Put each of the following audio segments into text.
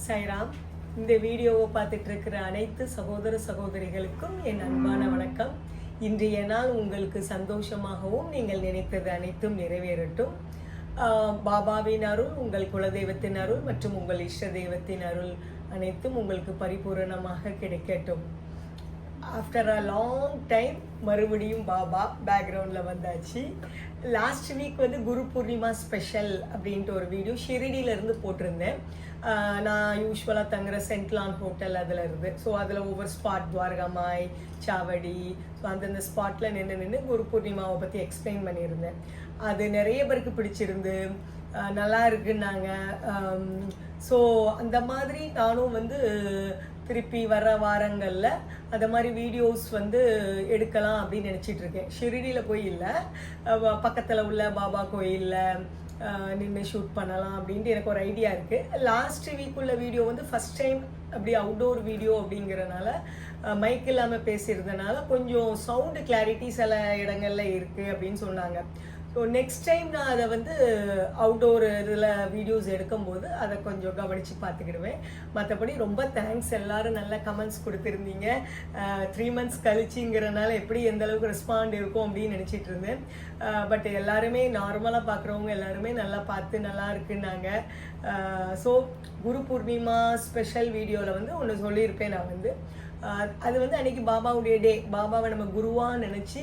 சாய்ராம். இந்த வீடியோவை பார்த்துட்டு இருக்கிற அனைத்து சகோதர சகோதரிகளுக்கும் என் அன்பான வணக்கம். இன்றைய நாள் உங்களுக்கு சந்தோஷமாகவும் நீங்கள் நினைத்தது அனைத்தும் நிறைவேறட்டும். பாபாவின் அருள், உங்கள் குலதெய்வத்தின் அருள் மற்றும் உங்கள் இஷ்ட தெய்வத்தின் அருள் அனைத்தும் உங்களுக்கு பரிபூரணமாக கிடைக்கட்டும். ஆஃப்டர் அ லாங் டைம் மறுபடியும் பாபா பேக்ரவுண்டில் வந்தாச்சு. லாஸ்ட் வீக் வந்து குரு பூர்ணிமா ஸ்பெஷல் அப்படின்ட்டு ஒரு வீடியோ ஷிரடியிலேருந்து போட்டிருந்தேன். நான் யூஸ்வலாக தங்குற சென்ட்லான் ஹோட்டல் அதில் இருந்து. ஸோ அதில் ஒவ்வொரு ஸ்பாட், துவாரகாமாய், சாவடி, ஸோ அந்தந்த ஸ்பாட்டில் நின்று குரு பூர்ணிமாவை பற்றி எக்ஸ்பிளைன் பண்ணியிருந்தேன். அது நிறைய பேருக்கு பிடிச்சிருந்து நல்லா இருக்குன்னாங்க. ஸோ அந்த மாதிரி நானும் வந்து திருப்பி வர வாரங்களில் அந்த மாதிரி வீடியோஸ் வந்து எடுக்கலாம் அப்படின்னு நினச்சிட்டு இருக்கேன். ஷிரடியில் போய் இல்லை, பக்கத்தில் உள்ள பாபா கோயிலில் நின்று ஷூட் பண்ணலாம் அப்படின்ட்டு எனக்கு ஒரு ஐடியா இருக்குது. லாஸ்ட் வீக் உள்ள வீடியோ வந்து ஃபஸ்ட் டைம் அப்படி அவுட்டோர் வீடியோ அப்படிங்கிறனால மைக் இல்லாமல் பேசியிருந்தனால கொஞ்சம் சவுண்டு கிளாரிட்டி சில இடங்களில் இருக்குது அப்படின்னு சொன்னாங்க. ஸோ நெக்ஸ்ட் டைம் நான் அதை வந்து அவுட்டோர் இதில் வீடியோஸ் எடுக்கும்போது அதை கொஞ்சம் கவனித்து பார்த்துக்கிடுவேன். மற்றபடி ரொம்ப தேங்க்ஸ், எல்லோரும் நல்ல கமெண்ட்ஸ் கொடுத்துருந்தீங்க. 3 months கழிச்சிங்கிறனால எப்படி எந்த அளவுக்கு ரெஸ்பாண்ட் இருக்கும் அப்படின்னு நினச்சிட்டு இருந்தேன். பட் எல்லாருமே நார்மலாக பார்க்குறவங்க எல்லாருமே நல்லா பார்த்து நல்லா இருக்குன்னாங்க. ஸோ குரு பூர்ணிமா ஸ்பெஷல் வீடியோவில் வந்து ஒன்று சொல்லியிருப்பேன். நான் வந்து அது வந்து அன்றைக்கி பாபாவுடைய டே, பாபாவை நம்ம குருவாக நினச்சி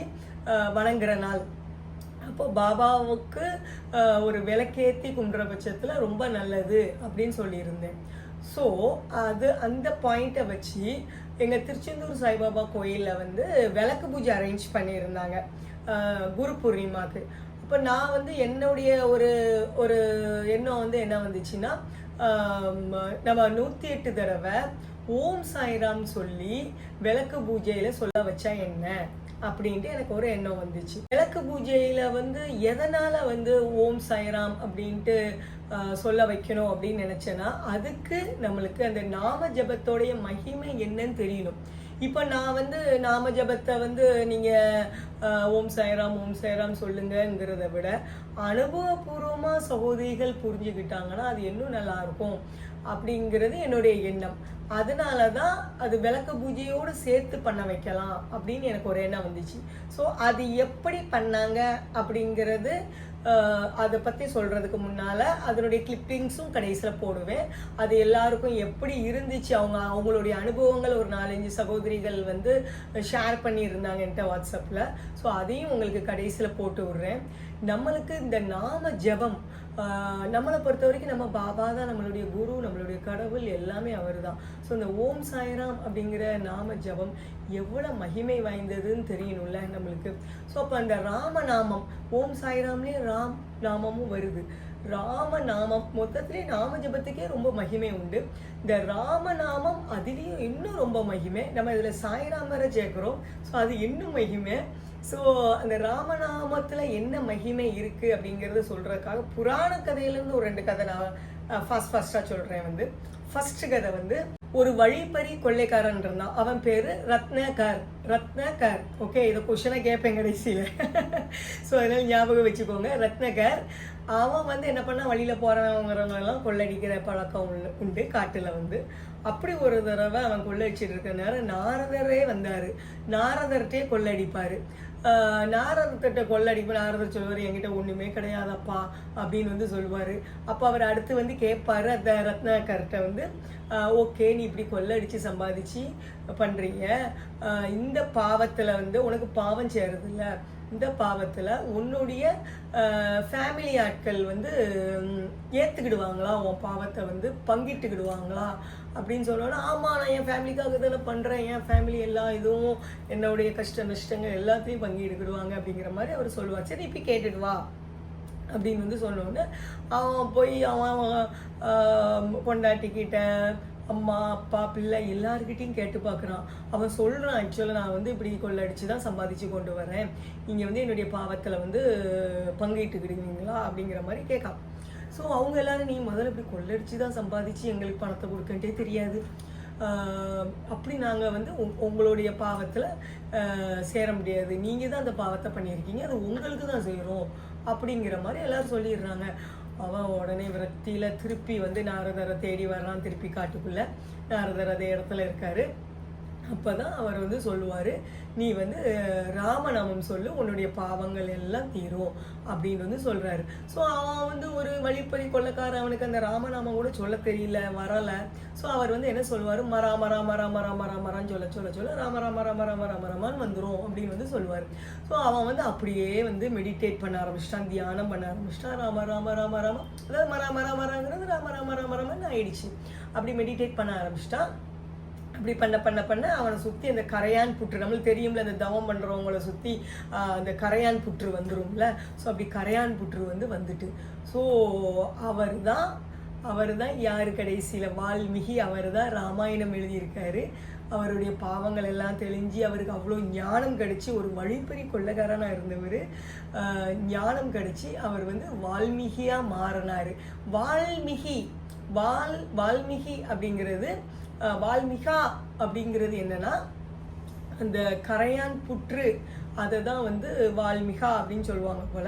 வணங்குற நாள். அப்போது பாபாவுக்கு ஒரு விளக்கேற்றி கும்பிட்ற பட்சத்தில் ரொம்ப நல்லது அப்படின்னு சொல்லியிருந்தேன். ஸோ அது அந்த பாயிண்ட்டை வச்சு எங்கள் திருச்செந்தூர் சாய்பாபா கோயிலில் வந்து விளக்கு பூஜை அரேஞ்ச் பண்ணியிருந்தாங்க குரு பூர்ணிமாவுக்கு. அப்போ நான் வந்து என்னுடைய ஒரு எண்ணம் வந்து என்ன வந்துச்சுன்னா, நம்ம 108 தடவை ஓம் சாய்ராம் சொல்லி விளக்கு பூஜையில் சொல்ல வச்சா என்ன அப்படின்ட்டு எனக்கு ஒரு எண்ணம் வந்துச்சு. விளக்கு பூஜையில் வந்து எதனால் வந்து ஓம் சாய்ராம் அப்படின்ட்டு சொல்ல வைக்கணும் அப்படின்னு நினச்சேன்னா, அதுக்கு நம்மளுக்கு அந்த நாம ஜபத்தோடைய மகிமை என்னன்னு தெரியணும். இப்போ நான் வந்து நாம ஜபத்தை வந்து நீங்கள் ஓம் சாய்ராம் சொல்லுங்கிறத விட அனுபவபூர்வமாக சகோதரிகள் புரிஞ்சுக்கிட்டாங்கன்னா அது இன்னும் நல்லாயிருக்கும் அப்படிங்கிறது என்னுடைய எண்ணம். அதனால தான் அது விளக்கு பூஜையோடு சேர்த்து பண்ண வைக்கலாம் அப்படின்னு எனக்கு ஒரு எண்ணம் வந்துச்சு. ஸோ அது எப்படி பண்ணாங்க அப்படிங்கிறது அதை பற்றி சொல்கிறதுக்கு முன்னால் அதனுடைய கிளிப்பிங்ஸும் கடைசியில் போடுவேன். அது எல்லாருக்கும் எப்படி இருந்துச்சு, அவங்களுடைய அனுபவங்கள் ஒரு 4-5 சகோதரிகள் வந்து ஷேர் பண்ணியிருந்தாங்க என்கிட்ட வாட்ஸ்அப்பில். ஸோ அதையும் உங்களுக்கு கடைசியில் போட்டு விட்றேன். நம்மளுக்கு இந்த நாம ஜபம், நம்மளை பொறுத்த வரைக்கும் நம்ம பாபா தான் நம்மளுடைய குரு, நம்மளுடைய கடவுள், எல்லாமே அவர் தான். ஸோ இந்த ஓம் சாய்ராம் அப்படிங்கிற நாம ஜபம் எவ்வளோ மகிமை வாய்ந்ததுன்னு தெரியணும்ல நம்மளுக்கு. ஸோ அப்போ அந்த ராமநாமம், ஓம் சாய்ராம்லேயே ராம் நாமமும் வருது. ராமநாமம் மொத்தத்திலே நாம ஜபத்துக்கே ரொம்ப மகிமை உண்டு. இந்த ராமநாமம் அதுலேயும் இன்னும் ரொம்ப மகிமை. நம்ம இதில் சாய்ராம் வரை சேர்க்குறோம். ஸோ அது இன்னும் மகிமை. ஸோ அந்த ராமநாமத்தில் என்ன மகிமை இருக்குது அப்படிங்கிறத சொல்கிறதுக்காக புராண கதையிலேருந்து ஒரு 2 கதை நான் ஃபஸ்ட்டாக சொல்கிறேன். வந்து ஃபஸ்ட்டு கதை வந்து ஒரு வழிப்பறி கொள்ளைக்காரன் இருந்தான். அவன் பேர் ரத்னகர். ஓகே, இதை கொஷனை கேட்பேன் கடைசியில். ஸோ அதனால் ஞாபகம் வச்சுக்கோங்க. ரத்னகர் அவன் வந்து என்ன பண்ணால் வழியில் போகிறவங்கிறவங்களெல்லாம் கொள்ளடிக்கிற பழக்கம் உண்டு காட்டில் வந்து. அப்படி ஒரு தடவை அவன் கொள்ளடிச்சிட்டு இருக்க நேரம் நாரதரே வந்தார். நாரதர்கிட்டே கொள்ளடிப்பார். நாரதர்கிட்ட கொள்ளடிப்பு நாரதர் சொல்லுவார், என்கிட்ட ஒன்றுமே கிடையாதப்பா அப்படின்னு வந்து சொல்லுவார். அப்போ அவர் அடுத்து வந்து கேட்பார் அந்த ரத்னாகர்கிட்ட வந்து, ஓகே நீ இப்படி கொள்ளடிச்சு சம்பாதிச்சு பண்ணுறீங்க, இந்த பாவத்தில் வந்து உனக்கு பாவம் சேருதில்ல, இந்த பாவத்தில் உன்னுடைய ஃபேமிலி ஆட்கள் வந்து ஏற்றுக்கிடுவாங்களா, உன் பாவத்தை வந்து பங்கிட்டுக்கிடுவாங்களா அப்படின்னு சொல்லணும்னா, ஆமாம் நான் என் ஃபேமிலிக்காக தானே பண்ணுறேன், என் ஃபேமிலி எல்லா இதுவும் என்னுடைய கஷ்ட நஷ்டங்கள் எல்லாத்தையும் பங்கிட்டுக்கிடுவாங்க அப்படிங்கிற மாதிரி அவர் சொல்லுவார். சரி இப்போ கேட்டுட்டு வா அப்படின்னு வந்து சொன்னோன்னு அவன் போய் அவன் பொண்டாட்டிக்கிட்ட, அம்மா அப்பா பிள்ளை எல்லாருக்கிட்டையும் கேட்டு பார்க்குறான். அவன் சொல்கிறான், ஆக்சுவலாக நான் வந்து இப்படி கொள்ளடிச்சு தான் சம்பாதிச்சு கொண்டு வரேன், நீங்கள் வந்து என்னுடைய பாவத்தில் வந்து பங்கிட்டுக்கிடுவீங்களா அப்படிங்கிற மாதிரி கேட்கான். ஸோ அவங்க எல்லோரும், நீ முதல்ல இப்படி கொள்ளடிச்சு தான் சம்பாதிச்சு எங்களுக்கு பணத்தை கொடுக்கன்ட்டே தெரியாது, அப்படி நாங்கள் வந்து உங்களுடைய பாவத்தில் சேர முடியாது, நீங்கள் தான் அந்த பாவத்தை பண்ணியிருக்கீங்க, அது உங்களுக்கு தான் செய்கிறோம் அப்படிங்கிற மாதிரி எல்லோரும் சொல்லிடுறாங்க. அவன் உடனே விரக்தியில் திருப்பி வந்து நாரதரை தேடி வர்றான். திருப்பி காட்டுக்குள்ளே நாரதர் அதே இடத்துல இருக்காரு. அப்போ தான் அவர் வந்து சொல்லுவார், நீ வந்து ராமநாமம் சொல்லு, உன்னுடைய பாவங்கள் எல்லாம் தீரும் அப்படின்னு வந்து சொல்கிறாரு. ஸோ அவன் வந்து ஒரு வழிப்பறி கொள்ளக்காரன், அவனுக்கு அந்த ராமநாமம் கூட சொல்ல தெரியல, வரலை. ஸோ அவர் வந்து என்ன சொல்லுவார், மரா மரான்னு சொல்ல ராம ராமரான்னு வந்துடும் அப்படின்னு வந்து சொல்லுவார். ஸோ அவன் வந்து அப்படியே வந்து மெடிடேட் பண்ண ஆரம்பிச்சிட்டான், தியானம் பண்ண ஆரம்பிச்சிட்டான். ராம அதாவது மராங்கிறது ராமன்னு ஆயிடுச்சு. அப்படி மெடிடேட் பண்ண ஆரம்பிச்சிட்டான். அப்படி பண்ண அவனை சுற்றி அந்த கரையான் புற்று, நம்மளுக்கு தெரியும்ல, அந்த தவம் பண்ணுறவங்கள சுற்றி அந்த கரையான் புற்று வந்துரும்ல. ஸோ அப்படி கரையான் புற்று வந்துட்டு ஸோ அவர் தான் யார் கடைசியில் வால்மீகி. அவர் தான் ராமாயணம் எழுதியிருக்காரு. அவருடைய பாவங்கள் எல்லாம் தெளிஞ்சு அவருக்கு அவ்வளோ ஞானம் கிடச்சி, ஒரு வழிப்பறி கொள்ளைக்காரனாக இருந்தவர் ஞானம் கிடச்சி அவர் வந்து வால்மீகியாக மாறினார். வால்மீகி அப்படிங்கிறது, வால்மீகா அப்படிங்கிறது என்னன்னா, அந்த கரையான் புற்று, அதை தான் வந்து வால்மீகா அப்படின்னு சொல்லுவாங்க போல.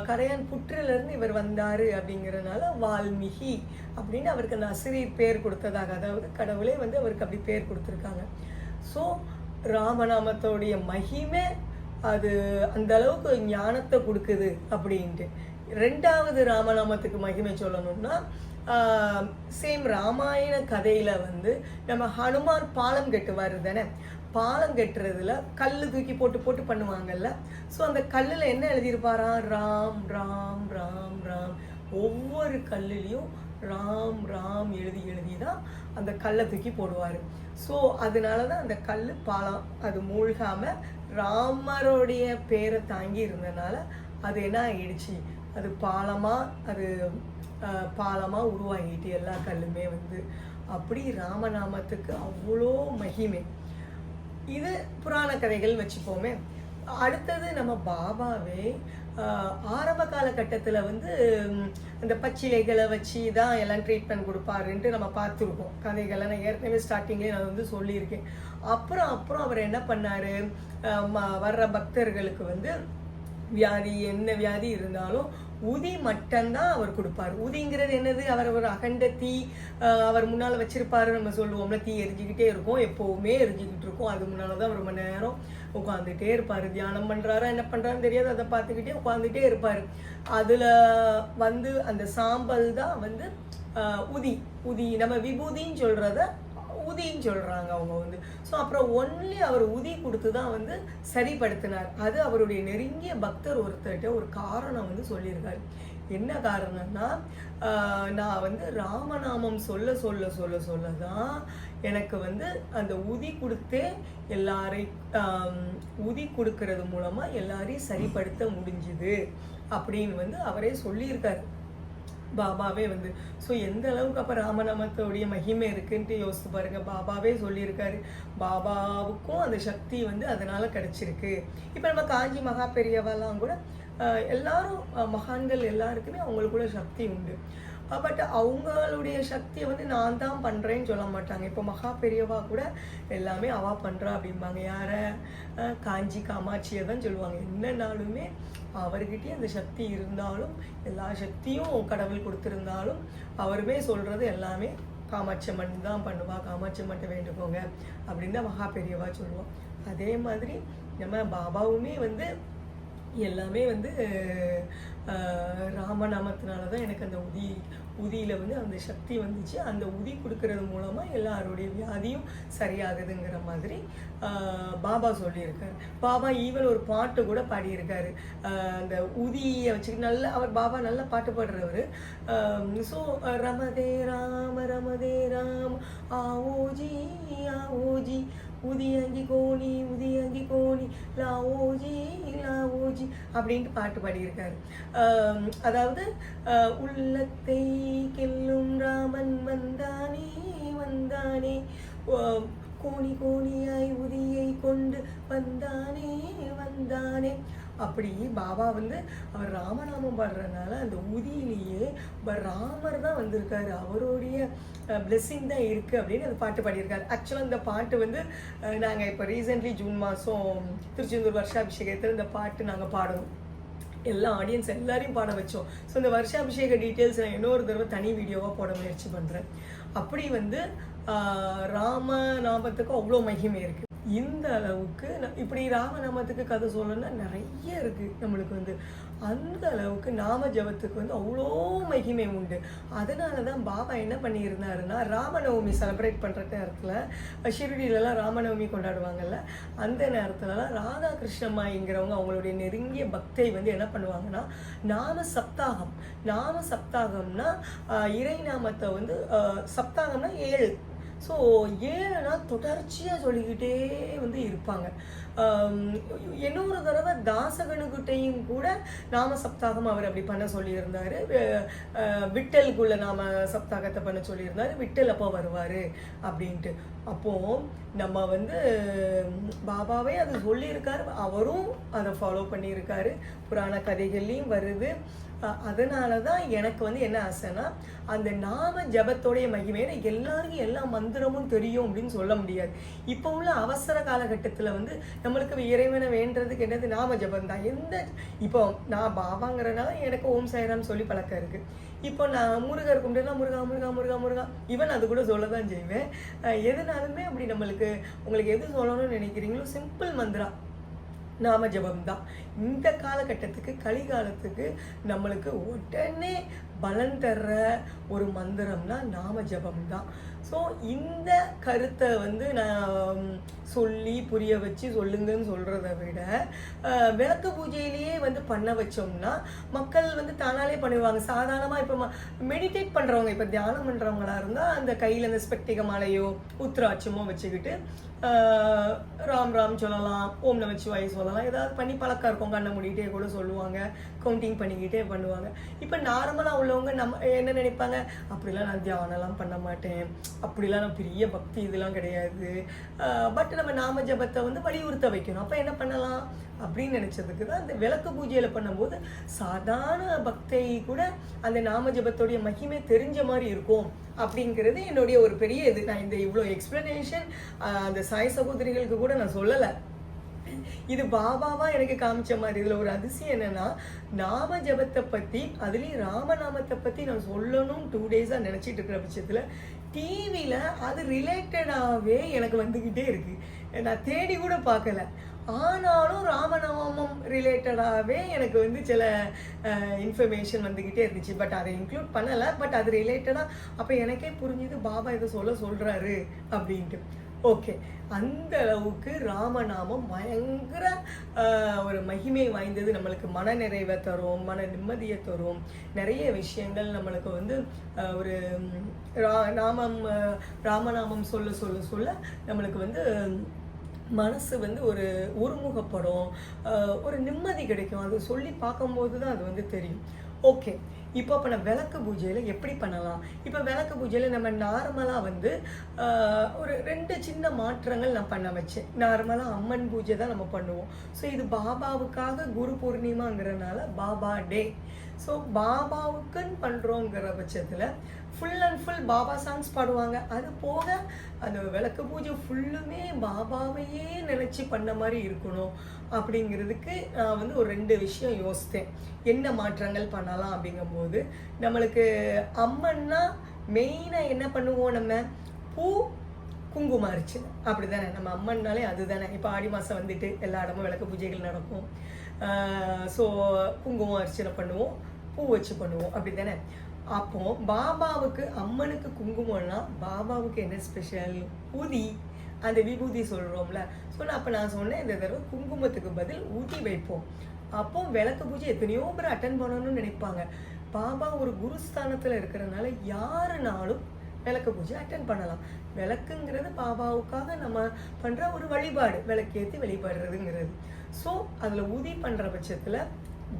கரையான் புற்றிலிருந்து இவர் வந்தார் அப்படிங்கிறதுனால வால்மீகி அப்படின்னு அவருக்கு அந்த அசிரியர் பேர் கொடுத்ததாக, அதாவது கடவுளே வந்து அவருக்கு அப்படி பேர் கொடுத்துருக்காங்க. ஸோ ராமநாமத்தோடைய மகிமை அது அந்த அளவுக்கு ஞானத்தை கொடுக்குது அப்படின்ட்டு. ரெண்டாவது ராமநாமத்துக்கு மகிமை சொல்லணும்னா, சேம் ராமாயண கதையில் வந்து நம்ம ஹனுமான் பாலம் கட்டுவார் தானே. பாலம் கட்டுறதுல கல் தூக்கி போட்டு பண்ணுவாங்கல்ல. ஸோ அந்த கல்லில் என்ன எழுதியிருப்பாரா, ராம் ராம் ராம் ராம். ஒவ்வொரு கல்லுலேயும் ராம் எழுதி தான் அந்த கல்லை தூக்கி போடுவார். ஸோ அதனால தான் அந்த கல் பாலம் அது மூழ்காமல் ராமருடைய பேரை தாங்கி இருந்ததுனால அது என்ன ஆகிடுச்சு, அது பாலமாக உருவாகிட்டு எல்லா கல்லுமே வந்து. அப்படி ராமநாமத்துக்கு அவ்வளோ மகிமை. இது புராண கதைகள் வச்சுப்போமே. அடுத்தது நம்ம பாபாவே ஆரம்ப காலகட்டத்தில் வந்து அந்த பச்சிலைகளை வச்சு தான் எல்லாம் ட்ரீட்மெண்ட் கொடுப்பாருன்ட்டு நம்ம பார்த்துருக்கோம் கதைகளை. நான் ஏற்கனவே ஸ்டார்டிங்லேயே நான் வந்து சொல்லியிருக்கேன். அப்புறம் அவர் என்ன பண்ணார், வர்ற பக்தர்களுக்கு வந்து என்ன வியாதி இருந்தாலும் உதி மட்டும்தான் அவர் கொடுப்பார். உதிங்கிறது என்னது, அவர் ஒரு அகண்ட தீ அவர் முன்னால் வச்சிருப்பாரு. நம்ம சொல்லுவோம்ல, தீ எரிஞ்சிக்கிட்டே இருக்கும், எப்போவுமே எரிஞ்சிக்கிட்டு இருக்கும். அது முன்னால் தான் ரொம்ப நேரம் உட்காந்துட்டே இருப்பார். தியானம் பண்ணுறாரா என்ன பண்ணுறான்னு தெரியாது, அதை பார்த்துக்கிட்டே உட்காந்துட்டே இருப்பார். அதில் வந்து அந்த சாம்பல் தான் வந்து உதி. நம்ம விபூதின்னு சொல்கிறத உதின்னு சொல்கிறாங்க அவங்க வந்து. ஸோ அப்புறம் ஒன்லி அவர் உதி கொடுத்து தான் வந்து சரிப்படுத்தினார். அது அவருடைய நெருங்கிய பக்தர் ஒருத்தர்கிட்ட ஒரு காரணம் வந்து சொல்லியிருக்காரு. என்ன காரணம்னா, நான் வந்து ராமநாமம் சொல்ல தான் எனக்கு வந்து அந்த உதி கொடுத்தே உதி கொடுக்கறது மூலமாக எல்லாரையும் சரிப்படுத்த முடிஞ்சுது அப்படின்னு வந்து அவரே சொல்லியிருக்காரு, பாபாவே வந்து. ஸோ எந்த அளவுக்கு அப்போ ராமநாமத்தோடைய மகிமை இருக்குன்ட்டு யோசித்து பாருங்க. பாபாவே சொல்லியிருக்காரு, பாபாவுக்கும் அந்த சக்தி வந்து அதனால கிடைச்சிருக்கு. இப்போ நம்ம காஞ்சி மகா பெரியவாலாம் கூட எல்லாரும் மகான்கள் எல்லாருக்குமே அவங்களுக்குள்ள சக்தி உண்டு. பட் அவங்களுடைய சக்தியை வந்து நான் தான் பண்ணுறேன்னு சொல்ல மாட்டாங்க. இப்போ மகா பெரியவா கூட எல்லாமே அவா பண்ணுறா அப்படிம்பாங்க. யாரை, காஞ்சி காமாட்சியை தான் சொல்லுவாங்க. என்னன்னாலுமே அவர்கிட்டயே அந்த சக்தி இருந்தாலும், எல்லா சக்தியும் கடவுள் கொடுத்துருந்தாலும், அவருமே சொல்கிறது எல்லாமே காமாட்சி அம்மன் தான் பண்ணுவா, காமாட்சி அம்மன்ட்ட வேண்டுக்கோங்க அப்படின்னு தான் மகா பெரியவா சொல்லுவோம். அதே மாதிரி நம்ம பாபாவுமே வந்து எல்லாமே வந்து ராமநாமத்தினால தான் எனக்கு அந்த உதியில் வந்து அந்த சக்தி வந்துச்சு. அந்த உதி கொடுக்கறது மூலமாக எல்லாருடைய வியாதியும் சரியாகுதுங்கிற மாதிரி பாபா சொல்லியிருக்காரு. பாபா ஈவன் ஒரு பாட்டு கூட பாடியிருக்காரு. அந்த உதியை வச்சுக்கிட்டு பாபா நல்ல பாட்டு பாடுறவர். ஸோ ரமதே ராம் ஆவோஜி உதியங்கி கோணி லாவோஜி அப்படின்ட்டு பாட்டு பாடியிருக்காரு. அதாவது உள்ளத்தை கெல்லும் ராமன் வந்தானே கோணியாய் உதியை கொண்டு வந்தானே அப்படி பாபா வந்து அவர் ராமநாமம் பாடுறதுனால அந்த உதியிலேயே ராமர் தான் வந்திருக்காரு, அவருடைய பிளெஸ்ஸிங் தான் இருக்குது அப்படின்னு அந்த பாட்டு பாடியிருக்காரு. ஆக்சுவலாக இந்த பாட்டு வந்து நாங்கள் இப்போ ரீசெண்ட்லி ஜூன் மாதம் திருச்செந்தூர் வருஷாபிஷேகத்தில் இந்த பாட்டு நாங்கள் பாடணும். எல்லா ஆடியன்ஸ் எல்லாரையும் பாட வச்சோம். ஸோ இந்த வருஷாபிஷேக டீட்டெயில்ஸ் நான் இன்னொரு தடவை தனி வீடியோவாக போட முயற்சி பண்ணுறேன். அப்படி வந்து ராமநாமத்துக்கு அவ்வளோ மகிமை இருக்குது. இந்த அளவுக்கு இப்படி ராமநாமத்துக்கு கதை சொல்லணும்னா நிறைய இருக்குது நம்மளுக்கு வந்து. அந்த அளவுக்கு நாம ஜபத்துக்கு வந்து அவ்வளோ மகிமை உண்டு. அதனால தான் பாபா என்ன பண்ணியிருந்தாருன்னா, ராமநவமி செலிப்ரேட் பண்ணுற நேரத்தில் ஷிரடியிலலாம் ராமநவமி கொண்டாடுவாங்கல்ல, அந்த நேரத்துலலாம் ராதாகிருஷ்ணம்மாங்கிறவங்க அவங்களுடைய நெருங்கிய பக்தை வந்து என்ன பண்ணுவாங்கன்னா, நாம சப்தாகம்னா இறை நாமத்தை வந்து சப்தாகம்னா 7. ஸோ 7 நாள் தொடர்ச்சியாக சொல்லிக்கிட்டே வந்து இருப்பாங்க. இன்னொரு தடவை தாசகனுக்கிட்டையும் கூட நாம சப்தாகம் அவர் அப்படி பண்ண சொல்லியிருந்தாரு. விட்டலுக்குள்ள நாம சப்தாகத்தை பண்ண சொல்லியிருந்தாரு. விட்டல் அப்போ வருவார் அப்படின்ட்டு. அப்போ நம்ம வந்து பாபாவே அது சொல்லியிருக்காரு, அவரும் அதை ஃபாலோ பண்ணியிருக்காரு. புராண கதைகள்லையும் வருது. அதனால தான் எனக்கு வந்து என்ன ஆசைன்னா, அந்த நாம ஜபத்தோடைய மகிமையை எல்லாருக்கும் எல்லா மந்திரமும் தெரியும் அப்படின்னு சொல்ல முடியாது. இப்போ உள்ள அவசர காலகட்டத்தில் வந்து நம்மளுக்கு இறைவனை வேண்டதுக்கு என்னது நாம ஜபம் தான். இப்போ நான் பாபாங்கிறனால எனக்கு ஓம் சாய்ராம் சொல்லி பழக்கம் இருக்குது. இப்போ நான் முருகர் கும்பிட்டுனா முருகா முருகா முருகா முருகா ஈவன் அது கூட சொல்ல தான் செய்வேன். எதுனாலுமே அப்படி நம்மளுக்கு உங்களுக்கு எது சொல்லணும்னு நினைக்கிறீங்களோ சிம்பிள் மந்திரா நாம ஜபம் தான். இந்த காலகட்டத்துக்கு கலிகாலத்துக்கு நம்மளுக்கு உடனே பலன் தர்ற ஒரு மந்திரம்னா நாம ஜபம் தான். ஸோ இந்த கருத்தை வந்து நான் சொல்லி புரிய வச்சு சொல்லுங்கன்னு சொல்கிறத விட விளக்கு பூஜையிலேயே வந்து பண்ண வச்சோம்னா மக்கள் வந்து தானாலே பண்ணுவாங்க. சாதாரணமாக இப்போ மெடிடேட் பண்ணுறவங்க, இப்போ தியானம் பண்ணுறவங்களா இருந்தால் அந்த கையில் அந்த ஸ்பெக்டிக மாலையோ உத்ராட்சமோ வச்சுக்கிட்டு ராம் ராம் சொல்லலாம், ஓம் நமச்சிவாய் சொல்லலாம், ஏதாவது பண்ணி பழக்கம் இருக்கும். கண்ணை மூடிக்கிட்டே கூட சொல்லுவாங்க, கவுண்டிங் பண்ணிக்கிட்டே பண்ணுவாங்க. இப்போ நார்மலாக உள்ளவங்க நம்ம என்ன நினைப்பாங்க, அப்படிலாம் நான் தியானம்லாம் பண்ண மாட்டேன், அப்படிலாம் நான் பெரிய பக்தி இதெல்லாம் கிடையாது. பட் நம்ம நாம ஜபத்தை வந்து வலியுறுத்த வைக்கணும். அப்போ என்ன பண்ணலாம் அப்படின்னு நினச்சதுக்கு தான் இந்த விளக்கு பூஜையில் பண்ணும்போது சாதாரண பக்தை கூட அந்த நாம ஜபத்தோடைய மகிமை தெரிஞ்ச மாதிரி இருக்கும் அப்படிங்கிறது என்னுடைய ஒரு பெரிய இது. நான் இந்த இவ்வளோ எக்ஸ்பிளனேஷன் அந்த சாய் சகோதரிகளுக்கு கூட நான் சொல்லலை. இது பாபாவா எனக்கு காமிச்ச மாதிரி. இதில் ஒரு அதிசயம் என்னன்னா, நாம ஜபத்தை பற்றி அதுலேயும் ராமநாமத்தை பற்றி நான் சொல்லணும் 2 டேஸாக நினச்சிட்டு இருக்கிற பட்சத்தில் டிவியில் அது ரிலேட்டடாகவே எனக்கு வந்துக்கிட்டே இருக்குது. நான் தேடி கூட பார்க்கல. ஆனாலும் ராமநாமம் ரிலேட்டடாகவே எனக்கு வந்து சில இன்ஃபர்மேஷன் வந்துக்கிட்டே இருந்துச்சு. பட் அதை இன்க்ளூட் பண்ணலை. பட் அது ரிலேட்டடாக அப்போ எனக்கே புரிஞ்சுது பாபா இதை சொல்கிறாரு அப்படின்ட்டு. ஓகே, அந்த அளவுக்கு ராமநாமம் பயங்கர ஒரு மகிமை வாய்ந்தது. நம்மளுக்கு மன நிறைவை தரும், மன நிம்மதியை தரும். நிறைய விஷயங்கள் நம்மளுக்கு வந்து ஒரு ராமநாமம் சொல்ல சொல்ல சொல்ல நம்மளுக்கு வந்து மனசு வந்து ஒரு ஒருமுகப்படும், ஒரு நிம்மதி கிடைக்கும். அது சொல்லி பார்க்கும்போது தான் அது வந்து தெரியும். ஓகே, இப்போ நான் விளக்கு பூஜையில் எப்படி பண்ணலாம்? இப்போ விளக்கு பூஜையில் நம்ம நார்மலாக வந்து ஒரு 2 சின்ன மாற்றங்கள் நான் பண்ண வச்சேன். நார்மலாக அம்மன் பூஜை தான் நம்ம பண்ணுவோம். ஸோ இது பாபாவுக்காக குரு பூர்ணிமாங்கிறனால பாபா டே. ஸோ பாபாவுக்குன்னு பண்ணுறோங்கிற பட்சத்தில் full and full Baba songs பாடுவாங்க. அது போக அந்த விளக்கு பூஜை ஃபுல்லுமே பாபாவையே நினச்சி பண்ண மாதிரி இருக்கணும் அப்படிங்கிறதுக்கு நான் வந்து ஒரு 2 விஷயம் யோசித்தேன். என்ன மாற்றங்கள் பண்ணலாம் அப்படிங்கும்போது, நம்மளுக்கு அம்மன்னா மெயினாக என்ன பண்ணுவோம், நம்ம பூ குங்குமம் அரிச்சனை அப்படி தானே. நம்ம அம்மன்னாலே அது தானே. இப்போ ஆடி மாதம் வந்துட்டு எல்லா இடமும் விளக்கு பூஜைகள் நடக்கும். ஸோ குங்குமம் அரிச்சனை பண்ணுவோம், பூ வச்சு பண்ணுவோம், அப்படி தானே. அப்போ பாபாவுக்கு அம்மனுக்கு குங்குமம்னா பாபாவுக்கு என்ன ஸ்பெஷல்? ஊதி, அந்த விபூதி சொல்கிறோம்ல. ஸோ நான் சொன்னேன், இந்த தடவை குங்குமத்துக்கு பதில் ஊதி வைப்போம். அப்போ விளக்கு பூஜை எத்தனையோ பேர் அட்டன் பண்ணணும்னு நினைப்பாங்க. பாபா ஒரு குருஸ்தானத்தில் இருக்கிறனால யாருனாலும் விளக்கு பூஜை அட்டன் பண்ணலாம். விளக்குங்கிறது பாபாவுக்காக நம்ம பண்ணுற ஒரு வழிபாடு, விளக்கேற்றி வழிபடுறதுங்கிறது. ஸோ அதில் உதி பண்ணுற பட்சத்தில்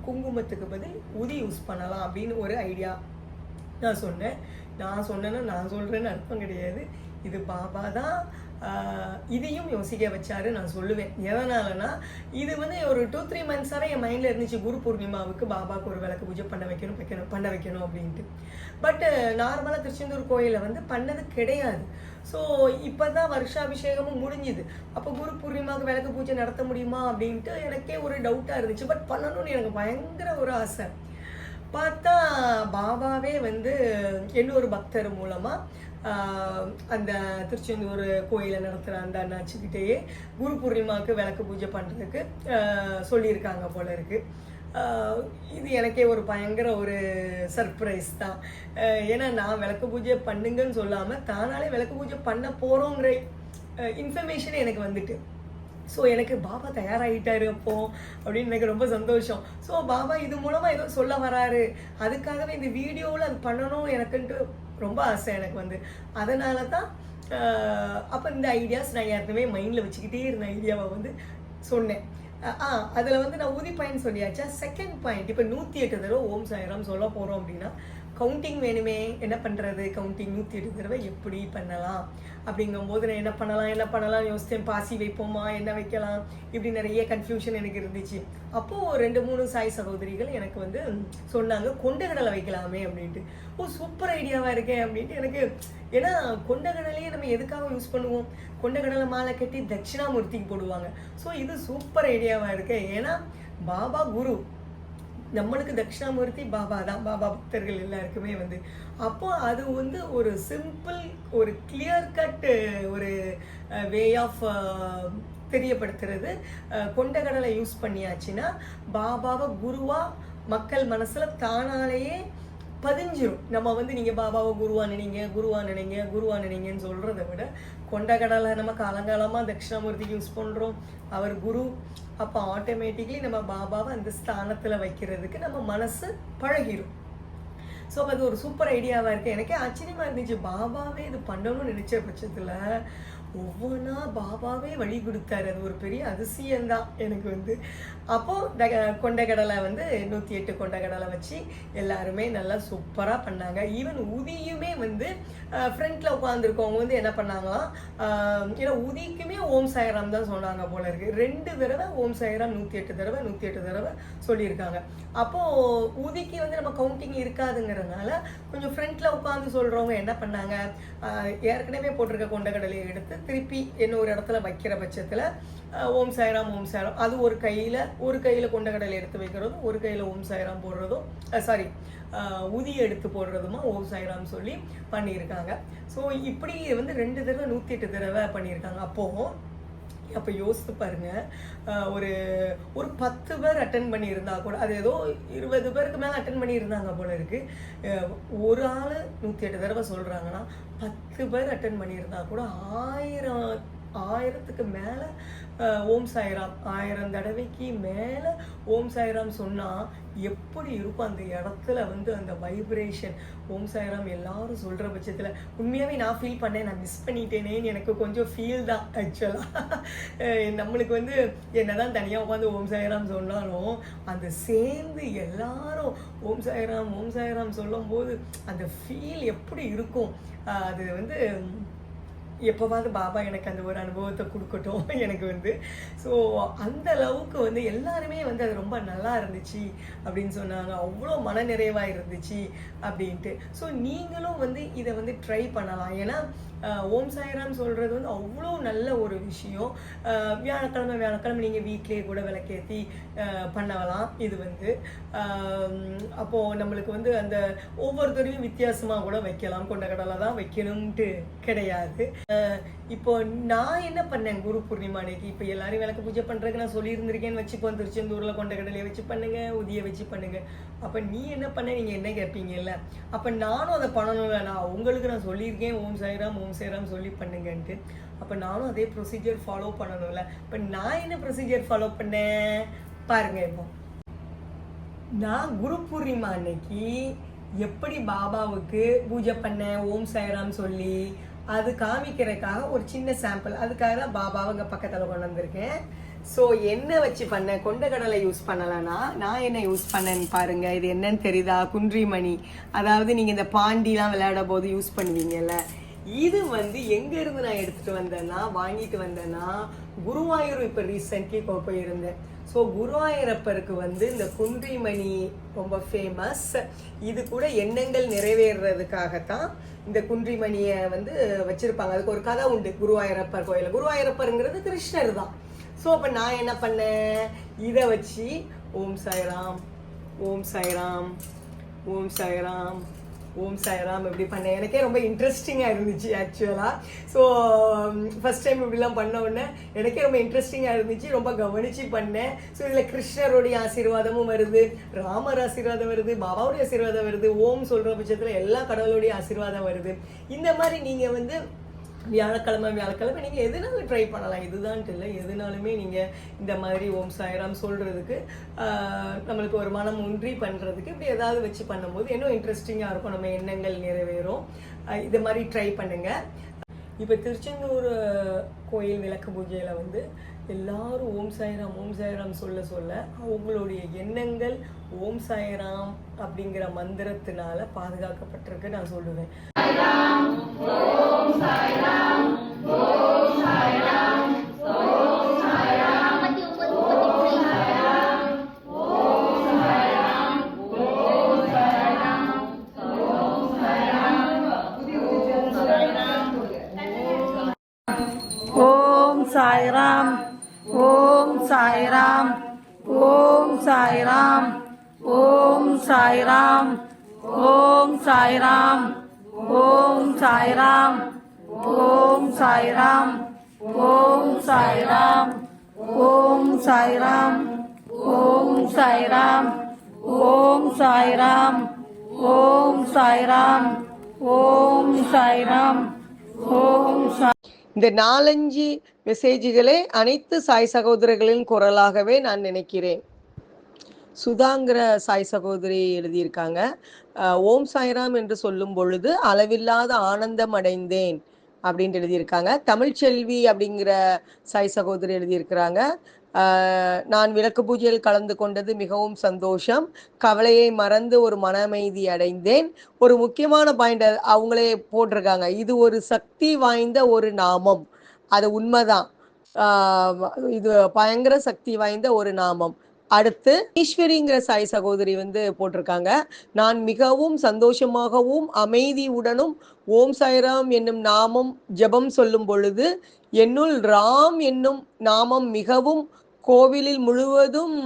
குங்குமத்துக்கு பதில் உதி யூஸ் பண்ணலாம் அப்படின்னு ஒரு ஐடியா நான் சொன்னேன். நான் சொல்கிறேன்னு அர்த்தம் கிடையாது. இது பாபா தான் இதையும் யோசிக்க வச்சாரு நான் சொல்லுவேன். எதனாலனா, இது வந்து ஒரு 2-3 மந்த்ஸாகவே என் மைண்டில் இருந்துச்சு. குரு பூர்ணிமாவுக்கு பாபாவுக்கு ஒரு விளக்கு பூஜை பண்ண வைக்கணும் அப்படின்ட்டு. பட் நார்மலாக திருச்செந்தூர் கோயிலில் வந்து பண்ணது கிடையாது. ஸோ இப்போ தான் வருஷாபிஷேகமும் முடிஞ்சுது. அப்போ குரு பூர்ணிமாவுக்கு விளக்கு பூஜை நடத்த முடியுமா அப்படின்ட்டு எனக்கே ஒரு டவுட்டாக இருந்துச்சு. பட் பண்ணணும்னு எனக்கு பயங்கர ஒரு ஆசை. பார்த்தா பாபாவே வந்து இன்னொரு பக்தர் மூலமாக அந்த திருச்செந்தூர் கோயிலை நடத்துகிற அந்த அண்ணாச்சிக்கிட்டேயே குரு பூர்ணிமாவுக்கு விளக்கு பூஜை பண்ணுறதுக்கு சொல்லியிருக்காங்க போல இருக்குது. இது எனக்கே ஒரு பயங்கர ஒரு சர்ப்ரைஸ் தான். ஏன்னா நான் விளக்கு பூஜை பண்ணுங்கன்னு சொல்லாமல் தானாலே விளக்கு பூஜை பண்ண போகிறோங்கிற இன்ஃபர்மேஷன் எனக்கு வந்துட்டு. ஸோ எனக்கு பாபா தயாராகிட்டாரு அப்போ அப்படின்னு எனக்கு ரொம்ப சந்தோஷம். ஸோ பாபா இது மூலமாக ஏதோ சொல்ல வராரு, அதுக்காகவே இந்த வீடியோவில் அது பண்ணணும் எனக்குன்ட்டு ரொம்ப ஆசை எனக்கு வந்து. அதனால தான் அப்போ இந்த ஐடியாஸ் நான் ஏற்கனவே மைண்டில் வச்சுக்கிட்டே இருந்த ஐடியாவை வந்து சொன்னேன். அதில் வந்து நான் உறுதி பாயிண்ட் சொல்லியாச்சா. செகண்ட் பாயிண்ட், இப்போ 108 தடவை ஓம் சாய்ராம் சொல்ல போகிறோம் அப்படின்னா கவுண்டிங் வேணுமே. என்ன பண்ணுறது, கவுண்டிங் 108 தடவை எப்படி பண்ணலாம் அப்படிங்கும்போது நான் என்ன பண்ணலாம் யோசித்தேன். பாசி வைப்போமா, என்ன வைக்கலாம், இப்படி நிறைய கன்ஃபியூஷன் எனக்கு இருந்துச்சு. அப்போது 2-3 சாய் சகோதரிகள் எனக்கு வந்து சொன்னாங்க கொண்டகடலை வைக்கலாமே அப்படின்ட்டு. சூப்பர் ஐடியாவாக இருக்கேன் அப்படின்ட்டு எனக்கு. ஏன்னா கொண்டகடலையே நம்ம எதுக்காக யூஸ் பண்ணுவோம், கொண்டகடலை மாலை கட்டி தட்சிணாமூர்த்திக்கு போடுவாங்க. ஸோ இது சூப்பர் ஐடியாவாக இருக்கு. ஏன்னா பாபா குரு, நம்மளுக்கு தட்சிணாமூர்த்தி பாபா தான், பாபா பக்தர்கள் எல்லாருக்குமே வந்து. அப்போ அது வந்து ஒரு சிம்பிள், ஒரு கிளியர் கட் ஒரு வே ஆஃப் தெரியப்படுத்துறது. கொண்டகடலை யூஸ் பண்ணியாச்சுன்னா பாபாவை குருவா மக்கள் மனசுல தானாலேயே பதிஞ்சிரும். நம்ம வந்து நீங்கள் பாபாவை குருவா நினைங்கன்னு சொல்கிறத விட கொண்டகடலை நம்ம காலங்காலமாக தட்சிணாமூர்த்திக்கு யூஸ் பண்ணுறோம், அவர் குரு. அப்போ ஆட்டோமேட்டிக்லி நம்ம பாபாவை அந்த ஸ்தானத்தில் வைக்கிறதுக்கு நம்ம மனசு பழகிடும். ஸோ அது ஒரு சூப்பர் ஐடியாவாக இருக்குது. எனக்கே ஆச்சரியமாக இருந்துச்சு. பாபாவே இது பண்ணணும்னு நினச்ச பட்சத்தில் ஒவ்வொன்றா பாபாவே வழி கொடுத்தாரு. அது ஒரு பெரிய அதிசயம்தான் எனக்கு வந்து. அப்போது கொண்டகடலை வந்து 108 கொண்டகடலை வச்சு எல்லாருமே நல்லா சூப்பராக பண்ணாங்க. ஈவன் உதியுமே வந்து ஃப்ரண்ட்டில் உட்காந்துருக்கவங்க வந்து என்ன பண்ணாங்களாம், ஏன்னா உதிக்குமே ஓம் சாய்ராம் தான் சொன்னாங்க போல இருக்குது. 2 தடவை ஓம் சாய்ராம் 108 தடவை சொல்லியிருக்காங்க. அப்போது உதிக்கு வந்து நம்ம கவுண்டிங் இருக்காதுங்கிறதுனால கொஞ்சம் ஃப்ரண்ட்டில் உட்காந்து சொல்கிறவங்க என்ன பண்ணாங்க, ஏற்கனவே போட்டிருக்க கொண்டகடலையை எடுத்து திருப்பி இன்னொரு இடத்துல வைக்கிற பட்சத்தில் ஓம் சாய்ராம் அது ஒரு கையில் கொண்டகடலை எடுத்து வைக்கிறதும் ஒரு கையில் ஓம் சாய்ராம் போடுறதும் உதி எடுத்து போடுறதுமா ஓம் சாய்ராம் சொல்லி பண்ணியிருக்காங்க. ஸோ இப்படி வந்து 2 தடவை 108 தடவை பண்ணியிருக்காங்க. அப்போ யோசித்து பாருங்க, ஒரு 10 பேர் அட்டன் பண்ணியிருந்தா கூட, அது ஏதோ 20 பேருக்கு மேலே அட்டன் பண்ணியிருந்தாங்க போல இருக்கு. ஒரு ஆள் 108 தடவை சொல்கிறாங்கன்னா 10 பேர் அட்டன் பண்ணியிருந்தா கூட 1000க்கு மேலே ஓம் சாய்ராம், 1000 தடவைக்கு மேலே ஓம் சாய்ராம் சொன்னால் எப்படி இருக்கும் அந்த இடத்துல வந்து அந்த வைப்ரேஷன். ஓம் சாய்ராம் எல்லாரும் சொல்கிற பட்சத்தில் உண்மையாகவே நான் ஃபீல் பண்ணேன், நான் மிஸ் பண்ணிட்டேனேன்னு எனக்கு கொஞ்சம் ஃபீல் தான் ஆக்சுவலாக. நம்மளுக்கு வந்து என்னதான் தனியாக உட்காந்து ஓம் சாய்ராம் சொன்னாலும் அந்த சேர்ந்து எல்லாரும் ஓம் சாய்ராம் சொல்லும்போது அந்த ஃபீல் எப்படி இருக்கும். அது வந்து எப்போவாவது பாபா எனக்கு அந்த ஒரு அனுபவத்தை கொடுக்கட்டும் எனக்கு வந்து. ஸோ அந்த அளவுக்கு வந்து எல்லாருமே வந்து அது ரொம்ப நல்லா இருந்துச்சு அப்படின்னு சொன்னாங்க. அவ்வளோ மனநிறைவாக இருந்துச்சு அப்படின்ட்டு. ஸோ நீங்களும் வந்து இதை வந்து ட்ரை பண்ணலாம். ஏன்னா ஓம் சாய்ராம் சொல்கிறது வந்து அவ்வளோ நல்ல ஒரு விஷயம். வியாழக்கிழமை நீங்கள் வீட்டிலேயே கூட விளக்கேற்றி பண்ணலாம். இது வந்து அப்போது நம்மளுக்கு வந்து அந்த ஒவ்வொருத்தரையும் வித்தியாசமாக கூட வைக்கலாம். கொண்டகடலை தான் வைக்கணும்ட்டு கிடையாது. இப்போ நான் என்ன பண்ணேன் குரு பூர்ணிமா அன்னைக்கு, இப்போ எல்லாரும் விளக்கு பூஜை பண்ணுறதுக்கு நான் சொல்லியிருந்திருக்கேன்னு வச்சுப்போம். திருச்செந்தூரில் கொண்டகடலையை வச்சு பண்ணுங்க, உதியை வச்சு பண்ணுங்க. அப்போ நீ என்ன பண்ண, நீங்கள் என்ன கேட்பீங்கல்ல, அப்போ நானும் அதை பண்ணணும்ல. நான் சொல்லியிருக்கேன் ஓம் சாய்ராம் சொல்லி பண்ணுங்கன்ட்டு. அப்போ நானும் அதே ப்ரொசீஜர் ஃபாலோ பண்ணணும்ல. இப்போ நான் என்ன ப்ரொசீஜர் ஃபாலோ பண்ணேன் பாருங்க. இப்போ நான் குரு பூர்ணிமா அன்னைக்கு எப்படி பாபாவுக்கு பூஜை பண்ணேன் ஓம் சாய்ராம் சொல்லி, அது காமிக்கிறதுக்காக ஒரு சின்ன சாம்பிள், அதுக்காக தான் பாபாவை இங்கே பக்கத்தில் கொண்டு வந்திருக்கேன். ஸோ என்ன வச்சு பண்ணேன், கொண்டகடலை யூஸ் பண்ணலைன்னா நான் என்ன யூஸ் பண்ணேன்னு பாருங்கள். இது என்னன்னு தெரியுதா, குன்றிமணி. அதாவது நீங்கள் இந்த பாண்டிலாம் விளையாட போது யூஸ் பண்ணுவீங்கல்ல, இது வந்து எங்க இருந்து நான் எடுத்துட்டு வந்தேன்னா வாங்கிட்டு வந்தேன்னா குருவாயூர் இப்போ ரீசென்ட்லி போயிருந்தேன். ஸோ குருவாயூரப்பருக்கு வந்து இந்த குன்றிமணி ரொம்ப ஃபேமஸ். இது கூட எண்ணங்கள் நிறைவேறதுக்காகத்தான் இந்த குன்றிமணியை வந்து வச்சிருப்பாங்க. அதுக்கு ஒரு கதை உண்டு குருவாயூரப்பர் கோயிலில். குருவாயூரப்பருங்கிறது கிருஷ்ணர் தான். ஸோ அப்போ நான் என்ன பண்ணேன், இதை வச்சு ஓம் சாய்ராம் ஓம் சாய்ராம் ஓம் சாய்ராம் ஓம் சாய்ராம் இப்படி பண்ணேன். எனக்கே ரொம்ப இன்ட்ரெஸ்டிங்காக இருந்துச்சு ஆக்சுவலாக. ஸோ ஃபஸ்ட் டைம் இப்படிலாம் பண்ண உடனே எனக்கே ரொம்ப இன்ட்ரெஸ்டிங்காக இருந்துச்சு, ரொம்ப கவனித்து பண்ணேன். ஸோ இதில் கிருஷ்ணருடைய ஆசீர்வாதமும் வருது, ராமர் ஆசீர்வாதம் வருது, பாபாவுடைய ஆசீர்வாதம் வருது, ஓம் சொல்கிற பட்சத்தில் எல்லா கடவுளுடைய ஆசீர்வாதம் வருது. இந்த மாதிரி நீங்கள் வந்து வியாழக்கிழமை நீங்கள் எதுனாலும் ட்ரை பண்ணலாம். இதுதான்ட்டு இல்லை, எதுனாலுமே நீங்கள் இந்த மாதிரி ஓம் சாய்ராம் சொல்கிறதுக்கு நம்மளுக்கு ஒரு மனம் ஒன்றி பண்ணுறதுக்கு இப்படி ஏதாவது வச்சு பண்ணும்போது இன்னும் இன்ட்ரெஸ்டிங்காக இருக்கும், நம்ம எண்ணங்கள் நிறைவேறும். இது மாதிரி ட்ரை பண்ணுங்கள். இப்போ திருச்செந்தூர் கோயில் விளக்கு பூஜையில் வந்து எல்லாரும் ஓம் சாய்ராம் சொல்ல சொல்ல அவங்களுடைய எண்ணங்கள் ஓம் சாய்ராம் அப்படிங்கிற மந்திரத்தினால பாதுகாக்கப்பட்டிருக்கு நான் சொல்லுவேன். ஓம் சாய்ராம் ஓம் சாய்ராம் ஓம் சாய்ராம் ஓம் சாய்ராம் ஓம் சாய்ராம் ஓம் சாய்ராம் ஓம் சாய்ராம் ஓம் சாய்ராம் ஓம் சாய்ராம் ஓம் சாய்ராம் ஓம் சாய்ராம் ஓம் சாய்ராம் ஓம் சாய்ராம் ஓம் சாய். இந்த 4-5 மெசேஜ்களே அனைத்து சாய் சகோதரர்களின் குரலாகவே நான் நினைக்கிறேன். சுதாங்கிற சாய் சகோதரி எழுதியிருக்காங்க, ஓம் சாய்ராம் என்று சொல்லும் பொழுது அளவில்லாத ஆனந்தம் அடைந்தேன் அப்படின்ட்டு எழுதியிருக்காங்க. தமிழ்ச்செல்வி அப்படிங்கிற சாய் சகோதரி எழுதியிருக்கிறாங்க, நான் விளக்கு பூஜையில் கலந்து கொண்டது மிகவும் சந்தோஷம், கவலையை மறந்து ஒரு மன அமைதி அடைந்தேன். ஒரு முக்கியமான பாயிண்ட் அவங்களே போட்டிருக்காங்க, இது ஒரு சக்தி வாய்ந்த ஒரு நாமம். அது உண்மைதான், இது பயங்கர சக்தி வாய்ந்த ஒரு நாமம். அடுத்து ஈஸ்வரிங்கிற சாய் சகோதரி வந்து போட்டிருக்காங்க, நான் மிகவும் சந்தோஷமாகவும் அமைதியுடனும் ஓம் சாய்ராம் என்னும் நாமம் ஜபம் சொல்லும் பொழுது என்னுள் ராம் என்னும் நாமம் மிகவும் கோவிலில் முழுவதும்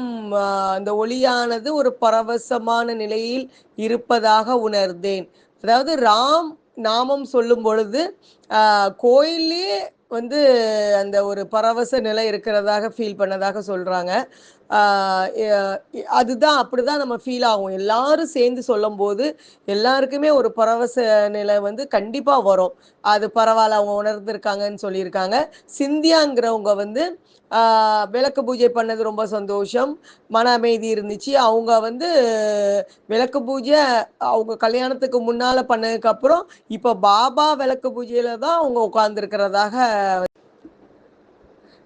அந்த ஒளியானது ஒரு பரவசமான நிலையில் இருப்பதாக உணர்ந்தேன். அதாவது ராம் நாமம் சொல்லும் பொழுது கோயிலே வந்து அந்த ஒரு பரவச நிலை இருக்கிறதாக ஃபீல் பண்ணதாக சொல்றாங்க. அதுதான் அப்படிதான் நம்ம ஃபீல் ஆகும். எல்லாரும் சேர்ந்து சொல்லும் போது எல்லாருக்குமே ஒரு பரவச நிலை வந்து கண்டிப்பா வரும். அது பரவாயில்ல, அவங்க உணர்ந்திருக்காங்கன்னு சொல்லியிருக்காங்க. சிந்தியாங்கிறவங்க வந்து விளக்கு பூஜை பண்ணது ரொம்ப சந்தோஷம், மன அமைதி இருந்துச்சு. அவங்க வந்து விளக்கு பூஜை அவங்க கல்யாணத்துக்கு முன்னால பண்ணதுக்கு அப்புறம் இப்ப பாபா விளக்கு பூஜையில தான் அவங்க உட்கார்ந்துருக்கிறதாக.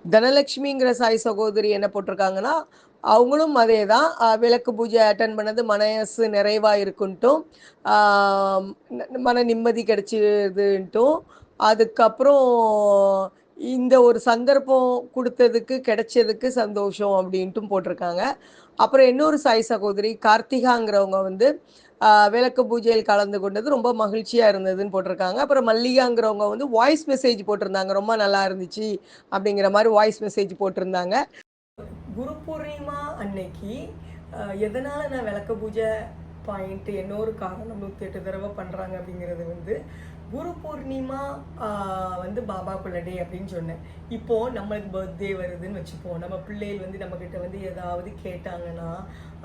தனலட்சுமிங்கிற சாய் சகோதரி என்ன போட்டிருக்காங்கன்னா, அவங்களும் அதே தான், விளக்கு பூஜை அட்டன் பண்ணது மனசு நிறைவா இருக்குன்ட்டும் மன நிம்மதி கிடைச்சிதுன்ட்டும், அதுக்கப்புறம் இந்த ஒரு சந்தர்ப்பம் கொடுத்ததுக்கு கிடைச்சதுக்கு சந்தோஷம் அப்படின்ட்டும் போட்டிருக்காங்க. அப்புறம் இன்னொரு சாய் சகோதரி கார்த்திகாங்கிறவங்க வந்து விளக்கு பூஜையில் கலந்து கொண்டது ரொம்ப மகிழ்ச்சியாக இருந்ததுன்னு போட்டிருக்காங்க. அப்புறம் மல்லிகாங்கிறவங்க வந்து வாய்ஸ் மெசேஜ் போட்டிருந்தாங்க, ரொம்ப நல்லா இருந்துச்சு அப்படிங்கிற மாதிரி வாய்ஸ் மெசேஜ் போட்டிருந்தாங்க. குரு பூர்ணிமா அன்னைக்கு எதனால் நான் விளக்கு பூஜை பாயிண்ட் இன்னொரு காரணம் 108 தடவை பண்ணுறாங்க அப்படிங்கிறது வந்து குரு பூர்ணிமா வந்து பாபாக்குள்ள டே அப்படின்னு சொன்னேன். இப்போது நம்மளுக்கு பர்த்டே வருதுன்னு வச்சுப்போம், நம்ம பிள்ளைகள் வந்து நம்மக்கிட்ட வந்து ஏதாவது கேட்டாங்கன்னா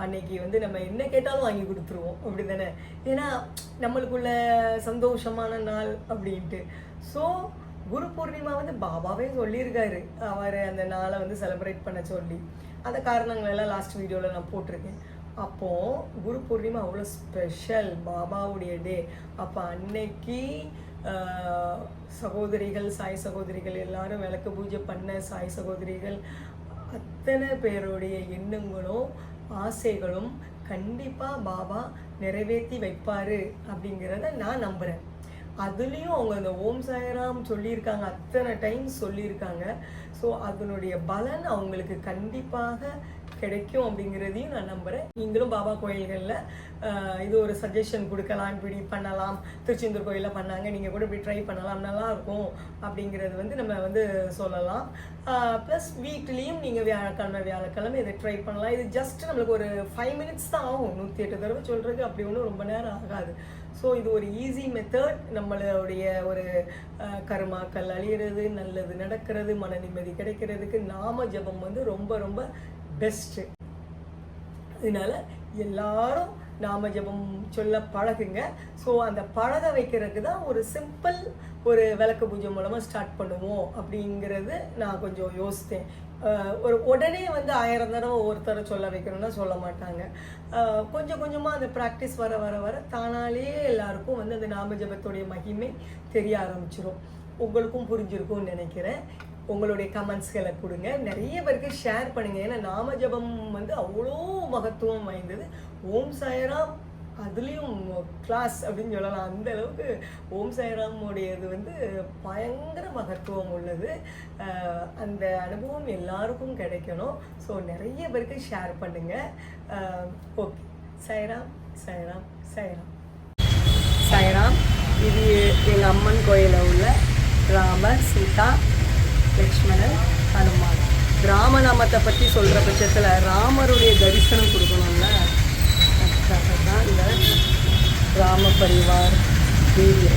அன்னைக்கு வந்து நம்ம என்ன கேட்டாலும் வாங்கி கொடுத்துருவோம், அப்படி தானே? ஏன்னா நம்மளுக்குள்ள சந்தோஷமான நாள் அப்படின்ட்டு. ஸோ குரு பூர்ணிமா வந்து பாபாவே சொல்லியிருக்காரு, அவர் அந்த நாளை வந்து செலிப்ரேட் பண்ண சொல்லி. அந்த காரணங்களெல்லாம் லாஸ்ட் வீடியோவில் நான் போட்டிருக்கேன். அப்போது குரு பூர்ணிமா அவ்வளோ ஸ்பெஷல், பாபாவுடைய டே. அப்போ அன்னைக்கு சகோதரிகள் சாய் சகோதரிகள் எல்லாரும் விளக்கு பூஜை பண்ண சாய் சகோதரிகள் அத்தனை பேருடைய எண்ணங்களும் ஆசைகளும் கண்டிப்பாக பாபா நிறைவேற்றி வைப்பார் அப்படிங்கிறத நான் நம்புகிறேன். அதுலேயும் அவங்க அந்த ஓம் சாய்ராம் சொல்லியிருக்காங்க, அத்தனை டைம் சொல்லியிருக்காங்க. ஸோ அதனுடைய பலன் அவங்களுக்கு கண்டிப்பாக கிடைக்கும் அப்படிங்கிறதையும் நான் நம்புகிறேன். நீங்களும் பாபா கோயில்களில் இது ஒரு சஜஷன் கொடுக்கலாம், இப்படி பண்ணலாம், திருச்செந்தூர் கோயிலில் பண்ணாங்க, நீங்கள் கூட இப்படி ட்ரை பண்ணலாம், நல்லாயிருக்கும் அப்படிங்கிறது வந்து நம்ம சொல்லலாம். ப்ளஸ் வீக்லேயும் நீங்கள் வியாழக்கிழமை இதை ட்ரை பண்ணலாம். இது ஜஸ்ட் நம்மளுக்கு ஒரு 5 minutes தான் ஆகும். 108 தடவை சொல்கிறதுக்கு அப்படி ஒன்றும் ரொம்ப நேரம் ஆகாது. ஸோ இது ஒரு ஈஸி மெத்தட். நம்மளுடைய ஒரு கர்மாக்கள் அழியிறது, நல்லது நடக்கிறது, மன நிம்மதி கிடைக்கிறதுக்கு நாம ஜபம் ரொம்ப ரொம்ப பெஸ்ட்டு. அதனால எல்லாரும் நாம ஜபம் சொல்ல பழகுங்க. ஸோ அந்த பழக வைக்கிறதுக்கு தான் ஒரு சிம்பிள் ஒரு விளக்கு பூஜை மூலமாக ஸ்டார்ட் பண்ணுவோம் அப்படிங்கிறது நான் கொஞ்சம் யோசித்தேன். ஒரு உடனே 1000 தடவை ஒருத்தரை சொல்ல வைக்கணும்னா சொல்ல மாட்டாங்க. கொஞ்சம் கொஞ்சமாக அந்த ப்ராக்டிஸ் வர வர வர தானாலே எல்லாருக்கும் அந்த நாம ஜபத்துடைய மகிமை தெரிய ஆரம்பிச்சிடும். உங்களுக்கும் புரிஞ்சிருக்கும்னு நினைக்கிறேன். உங்களுடைய கமெண்ட்ஸ்களை கொடுங்க, நிறைய பேருக்கு ஷேர் பண்ணுங்க. ஏன்னா நாம ஜபம் அவ்வளோ மகத்துவம் வாய்ந்தது. ஓம் சாய்ராம் அதுலேயும் கிளாஸ் அப்படின்னு சொல்லலாம். அந்த அளவுக்கு ஓம் சாய்ராமுடையது பயங்கர மகத்துவம் உள்ளது. அந்த அனுபவம் எல்லாருக்கும் கிடைக்கணும். ஸோ நிறைய பேருக்கு ஷேர் பண்ணுங்க. ஓகே, சாய்ராம் சாய்ராம் சாய்ராம் சாய்ராம். இது எங்கள் அம்மன் கோயிலில் உள்ள ராமர், சீதா, லக்ஷ்மணன், ஹனுமான். ராமநாமத்தை பற்றி சொல்கிற பட்சத்தில் ராமருடைய தரிசனம் கொடுக்கணும்ல, அதுக்காக தான் இந்த ராம பரிவார் வீடியோ.